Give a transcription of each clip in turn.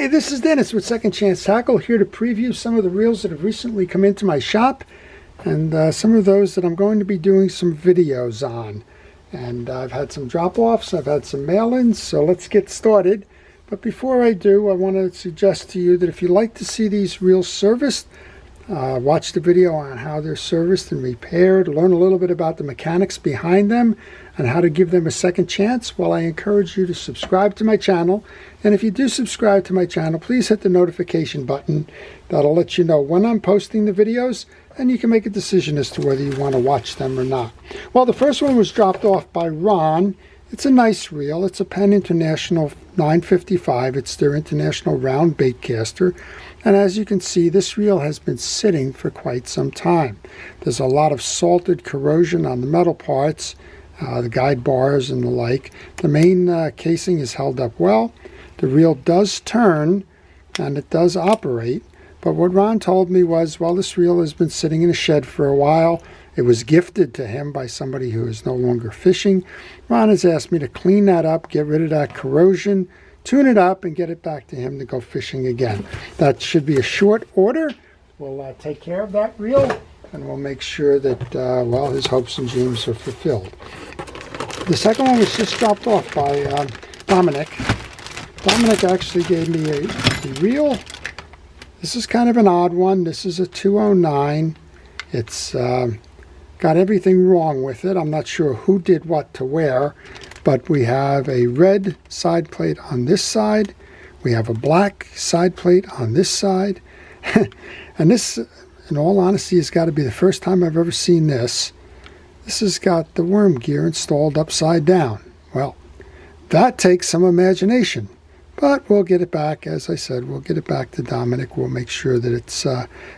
Hi, this is Dennis with Second Chance Tackle, here to preview some of the reels that have recently come into my shop and some of those that I'm going to be doing some videos on. And I've had some drop-offs, I've had some mail-ins, so let's get started. But before I do, I want to suggest to you that if you like to see these reels serviced, watch the video on how they're serviced and repaired, learn a little bit about the mechanics behind them and how to give them a second chance. Well, I encourage you to subscribe to my channel. And if you do subscribe to my channel, please hit the notification button. That'll let you know when I'm posting the videos, and you can make a decision as to whether you want to watch them or not. Well, the first one was dropped off by Ron. It's a nice reel. It's a Penn International 955. It's their international round bait caster. And as you can see, this reel has been sitting for quite some time. There's a lot of salted corrosion on the metal parts, the guide bars and the like. The main casing is held up well. The reel does turn and it does operate. But what Ron told me was, well, this reel has been sitting in a shed for a while. It was gifted to him by somebody who is no longer fishing. Ron has asked me to clean that up, get rid of that corrosion, tune it up, and get it back to him to go fishing again. That should be a short order. We'll take care of that reel, and we'll make sure that, well, his hopes and dreams are fulfilled. The second one was just dropped off by Dominic. Dominic actually gave me a reel. This is kind of an odd one. This is a 209. It's got everything wrong with it. I'm not sure who did what to where, but we have a red side plate on this side. We have a black side plate on this side. And this, in all honesty, has got to be the first time I've ever seen this. This has got the worm gear installed upside down. Well, that takes some imagination. But we'll get it back, as I said, we'll get it back to Dominic. We'll make sure that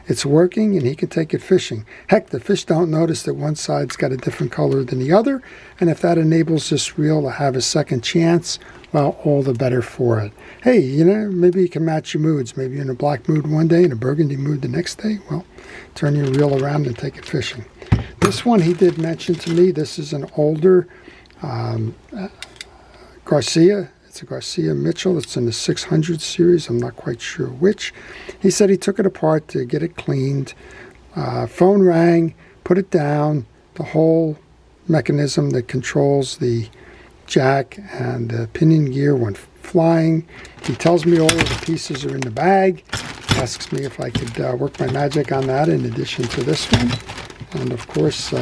it's working and he can take it fishing. Heck, the fish don't notice that one side's got a different color than the other. And if that enables this reel to have a second chance, well, all the better for it. Hey, you know, maybe you can match your moods. Maybe you're in a black mood one day and a burgundy mood the next day. Well, turn your reel around and take it fishing. This one he did mention to me. This is an older Garcia. It's a Garcia Mitchell. It's in the 600 series. I'm not quite sure which. He said he took it apart to get it cleaned. Phone rang, put it down. The whole mechanism that controls the jack and the pinion gear went flying. He tells me all of the pieces are in the bag. Asks me if I could work my magic on that in addition to this one. And of course,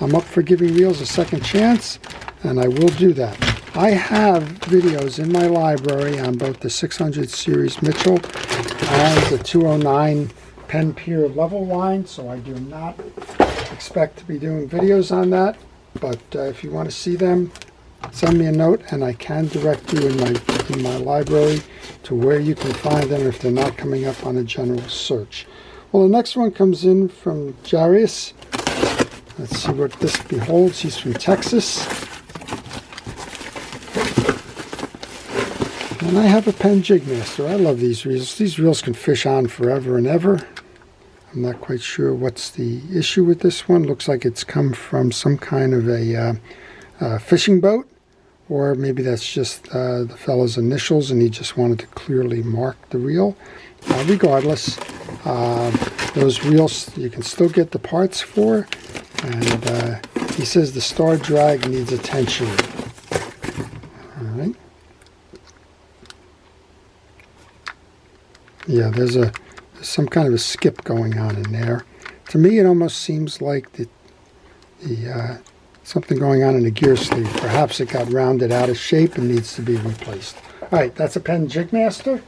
I'm up for giving reels a second chance, and I will do that. I have videos in my library on both the 600 series Mitchell and the 209 Penn Pier level line, so I do not expect to be doing videos on that. But if you want to see them, send me a note and I can direct you in my library to where you can find them if they're not coming up on a general search. Well, the next one comes in from Jarius. Let's see what this beholds. He's from Texas. And I have a Penn Jigmaster. I love these reels. These reels can fish on forever and ever. I'm not quite sure what's the issue with this one. Looks like it's come from some kind of a fishing boat, or maybe that's just the fellow's initials and he just wanted to clearly mark the reel. Regardless, those reels you can still get the parts for, and he says the star drag needs attention. All right. Yeah, there's some kind of a skip going on in there. To me, it almost seems like the something going on in the gear sleeve. Perhaps it got rounded out of shape and needs to be replaced. All right, that's a Penn Jigmaster.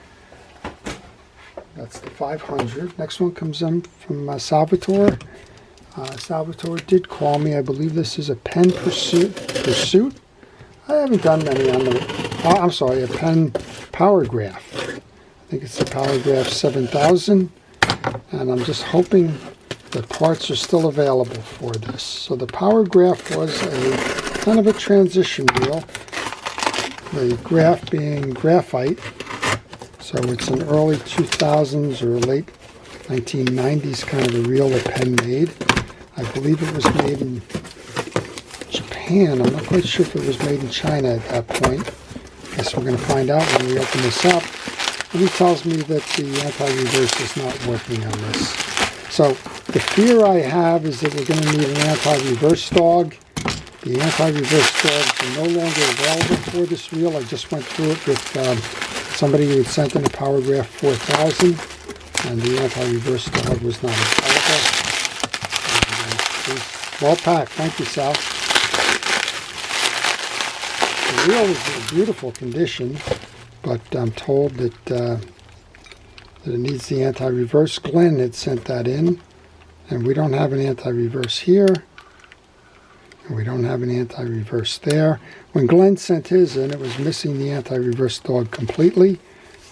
That's the 500. Next one comes in from Salvatore. Salvatore did call me. I believe this is a Penn Pursuit. I haven't done many on the. Oh, I'm sorry, a Penn Power Graph. I think it's the Power Graph 7000, and I'm just hoping the parts are still available for this. So the Power Graph was a kind of a transition reel, the graph being graphite, so it's an early 2000s or late 1990s kind of a reel that Penn made. I believe it was made in Japan. I'm not quite sure if it was made in China at that point. Guess we're going to find out when we open this up. and he tells me that the anti-reverse is not working on this. So the fear I have is that we're going to need an anti-reverse dog. The anti-reverse dogs are no longer available for this reel. I just went through it with somebody who had sent in a Powergraph 4000, and the anti-reverse dog was not available. Well packed. Thank you, Sal. The reel is in beautiful condition, but I'm told that it needs the anti-reverse. Glenn had sent that in, and we don't have an anti-reverse here, and we don't have an anti-reverse there. When Glenn sent his in, it was missing the anti-reverse dog completely.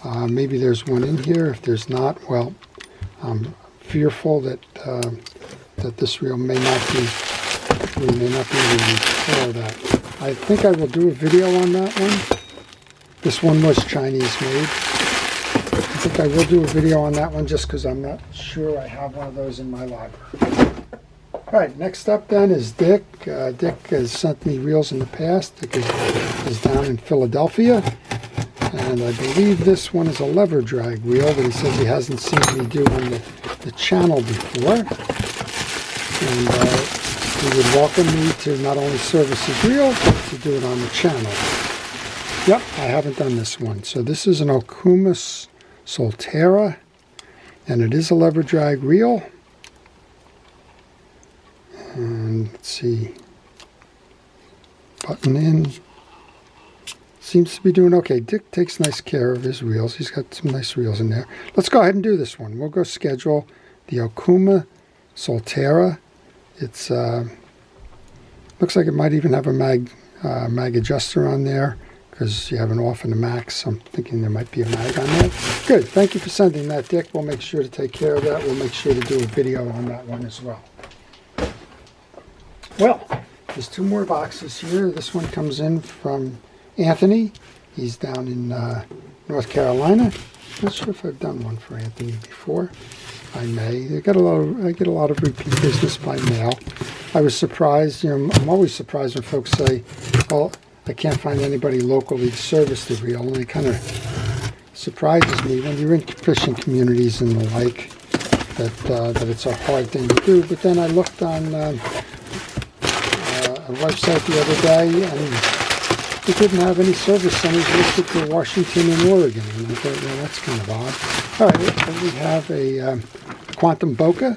Maybe there's one in here. If there's not, well, I'm fearful that that this reel may not be, we may not be able to repair that. I think I will do a video on that one. This one was Chinese made. I think I will do a video on that one just because I'm not sure I have one of those in my library. All right, next up then is Dick. Dick has sent me reels in the past. Dick is down in Philadelphia. And I believe this one is a lever drag reel that he says he hasn't seen me do on the channel before. And he would welcome me to not only service his reel, but to do it on the channel. Yep, I haven't done this one. So this is an Okuma Soltera, and it is a lever drag reel. And let's see, button in. Seems to be doing okay. Dick takes nice care of his reels. He's got some nice reels in there. Let's go ahead and do this one. We'll go schedule the Okuma Soltera. It's looks like it might even have a mag adjuster on there because you have an off and a max. I'm thinking there might be a mag on there. Good. Thank you for sending that, Dick. We'll make sure to take care of that. We'll make sure to do a video on that one as well. Well, there's two more boxes here. This one comes in from Anthony. He's down in North Carolina. Not sure if I've done one for Anthony before. I may. I get a lot of repeat business by mail. I was surprised. You know, I'm always surprised when folks say, "Well, I can't find anybody locally to service the reel," and it kind of surprises me when you're in fishing communities and the like that it's a hard thing to do. But then I looked on a website the other day, and it didn't have any service centers listed for Washington and Oregon. And I thought, well, that's kind of odd. All right, we have a Quantum Bokeh.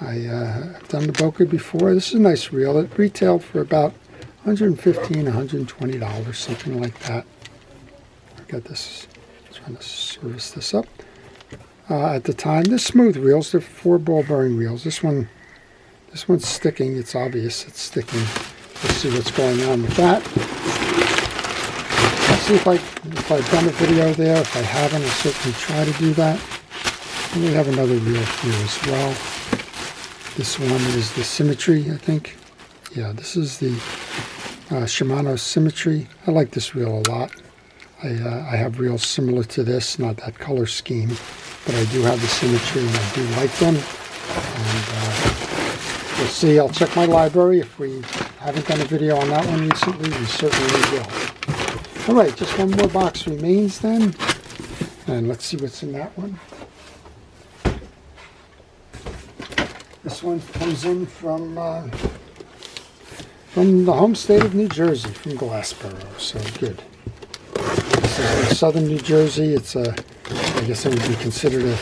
I've done the Bokeh before. This is a nice reel. It retailed for about $115, $120, something like that. I got this, trying to service this up. At the time, they're smooth reels. They're 4-ball bearing reels. This one's sticking. It's obvious it's sticking. Let's see what's going on with that. Let's see if I've done a video there. If I haven't, I'll certainly try to do that. And we have another reel here as well. This one is the Symmetry, I think. Yeah, this is the Shimano Symmetry. I like this reel a lot. I have reels similar to this, not that color scheme, but I do have the Symmetry and I do like them. And we'll see. I'll check my library. If we haven't done a video on that one recently, we certainly will. All right, just one more box remains then. And let's see what's in that one. This one comes in from the home state of New Jersey, from Glassboro, so good. This is in southern New Jersey. It's I guess it would be considered a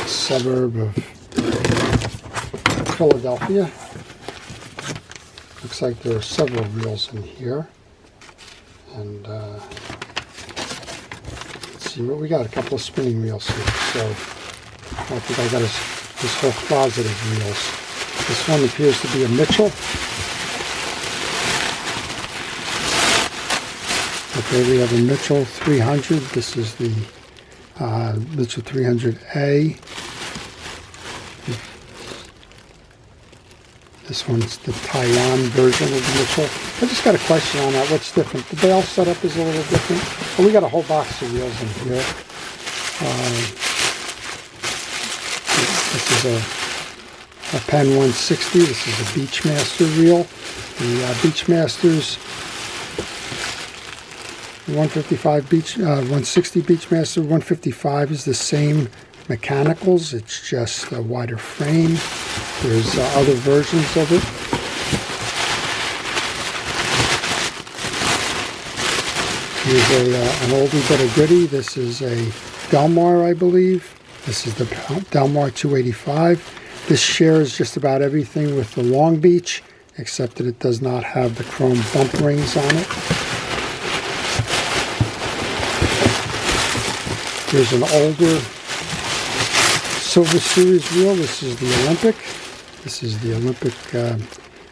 suburb of Philadelphia. Looks like there are several reels in here. And let's see what we got. A couple of spinning reels here. So I think I got this whole closet of reels. This one appears to be a Mitchell. Okay, we have a Mitchell 300. This is the Mitchell 300A. This one's the Taiwan version of the Mitchell. I just got a question on that. What's different? The bail setup is a little different. But we got a whole box of reels in here. This is a Penn 160. This is a Beachmaster reel. The Beachmasters, 155 beach, 160 Beachmaster. 155 is the same mechanicals. It's just a wider frame. There's other versions of it. Here's an oldie but a goodie. This is a Delmar, I believe. This is the Delmar 285. This shares just about everything with the Long Beach, except that it does not have the chrome bump rings on it. Here's an older Silver Series reel. This is the Olympic. This is the Olympic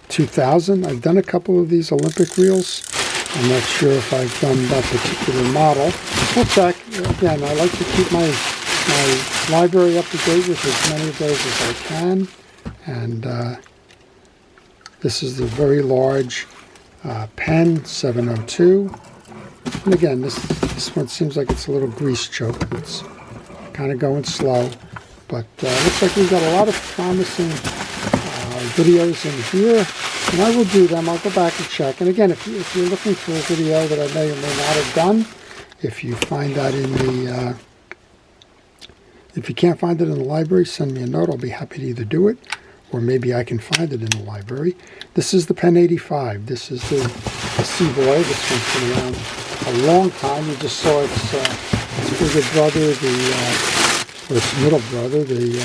2000. I've done a couple of these Olympic reels. I'm not sure if I've done that particular model. We'll check. Again, I like to keep my library up to date with as many of those as I can. And this is the very large Penn 702. And again, this one seems like it's a little grease choke. It's kind of going slow. But looks like we've got a lot of promising videos in here. And I will do them. I'll go back and check. And again, if you're looking for a video that I may or may not have done, if you find that in the, if you can't find it in the library, send me a note. I'll be happy to either do it, or maybe I can find it in the library. This is the Penn 85. This is the Seaboy. This one's been around a long time. You just saw its bigger brother, or its middle brother, the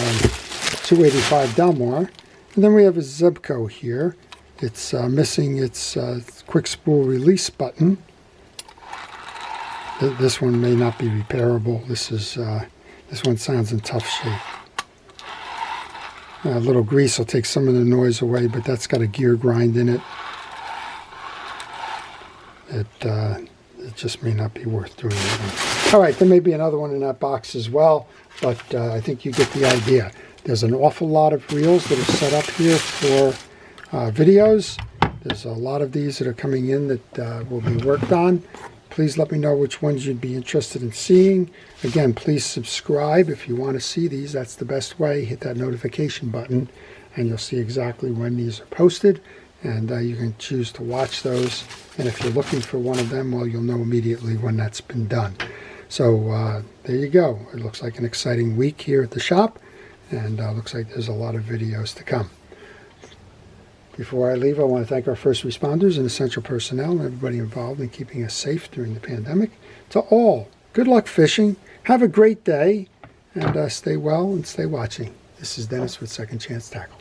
285 Delmar. And then we have a Zebco here. It's missing its quick spool release button. This one may not be repairable. This one sounds in tough shape. A little grease will take some of the noise away, but that's got a gear grind in it. It just may not be worth doing that. All right, there may be another one in that box as well, but I think you get the idea. There's an awful lot of reels that are set up here for videos. There's a lot of these that are coming in that will be worked on. Please let me know which ones you'd be interested in seeing. Again, please subscribe if you want to see these. That's the best way. Hit that notification button and you'll see exactly when these are posted, and you can choose to watch those. And if you're looking for one of them, well, you'll know immediately when that's been done. So there you go. It looks like an exciting week here at the shop, and looks like there's a lot of videos to come. Before I leave, I want to thank our first responders and essential personnel and everybody involved in keeping us safe during the pandemic. To all, good luck fishing. Have a great day, and stay well and stay watching. This is Dennis with Second Chance Tackle.